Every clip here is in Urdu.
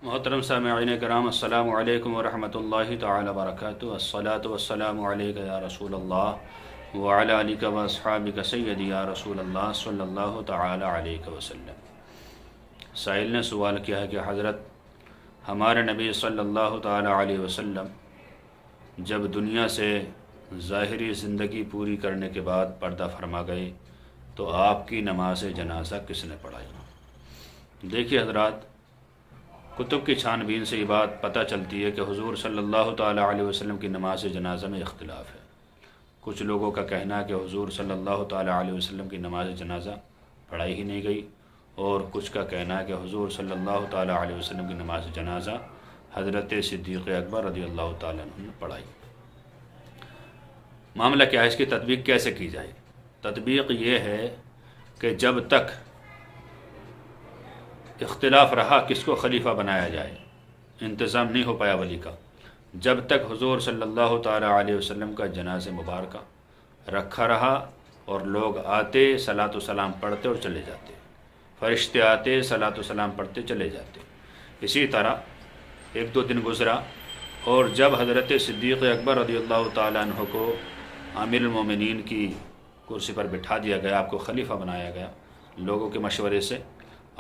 محترم سامعین کرام، السلام علیکم ورحمۃ اللہ تعالی وبرکاتہ۔ الصلاۃ والسلام علیک یا رسول اللہ وعلی آلک واصحابک سیدی یا رسول اللہ صلی اللہ تعالی علیہ وسلم۔ سائل نے سوال کیا ہے کہ حضرت ہمارے نبی صلی اللہ تعالی علیہ وسلم جب دنیا سے ظاہری زندگی پوری کرنے کے بعد پردہ فرما گئے تو آپ کی نماز جنازہ کس نے پڑھائی؟ دیکھیے حضرات، کتب کی چھان بین سے یہ بات پتہ چلتی ہے کہ حضور صلی اللہ تعالی علیہ وسلم کی نماز جنازہ میں اختلاف ہے۔ کچھ لوگوں کا کہنا ہے کہ حضور صلی اللہ تعالی علیہ وسلم کی نماز جنازہ پڑھائی ہی نہیں گئی، اور کچھ کا کہنا ہے کہ حضور صلی اللہ تعالی علیہ وسلم کی نماز جنازہ حضرت صدیق اکبر رضی اللہ تعالیٰ عنہ نے پڑھائی۔ معاملہ کیا ہے، اس کی تطبیق کیسے کی جائے؟ تطبیق یہ ہے کہ جب تک اختلاف رہا کس کو خلیفہ بنایا جائے، انتظام نہیں ہو پایا ولی کا، جب تک حضور صلی اللہ تعالی علیہ وسلم کا جنازہ مبارکہ رکھا رہا اور لوگ آتے صلاۃ و سلام پڑھتے اور چلے جاتے، فرشتے آتے صلاۃ و سلام پڑھتے چلے جاتے۔ اسی طرح ایک دو دن گزرا اور جب حضرت صدیق اکبر رضی اللہ تعالیٰ عنہ کو امیر المومنین کی کرسی پر بٹھا دیا گیا، آپ کو خلیفہ بنایا گیا، لوگوں کے مشورے سے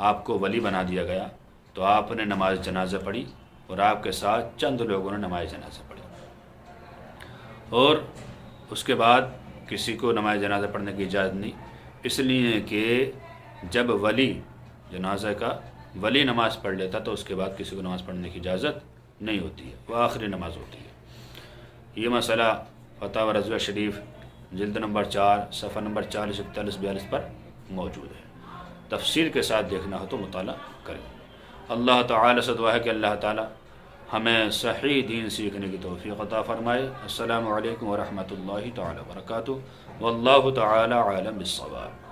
آپ کو ولی بنا دیا گیا، تو آپ نے نماز جنازہ پڑھی اور آپ کے ساتھ چند لوگوں نے نماز جنازہ پڑھی، اور اس کے بعد کسی کو نماز جنازہ پڑھنے کی اجازت نہیں، اس لیے کہ جب ولی جنازہ کا ولی نماز پڑھ لیتا تو اس کے بعد کسی کو نماز پڑھنے کی اجازت نہیں ہوتی ہے، وہ آخری نماز ہوتی ہے۔ یہ مسئلہ فتاوی رضویہ شریف جلد نمبر 4 صفحہ نمبر 40 41 42 پر موجود ہے۔ تفصیل کے ساتھ دیکھنا ہو تو مطالعہ کریں۔ اللہ تعالی سے دعا ہے کہ اللہ تعالی ہمیں صحیح دین سیکھنے کی توفیق عطا فرمائے۔ السلام علیکم ورحمۃ اللہ تعالی وبرکاتہ، واللہ تعالی عالم بالصواب۔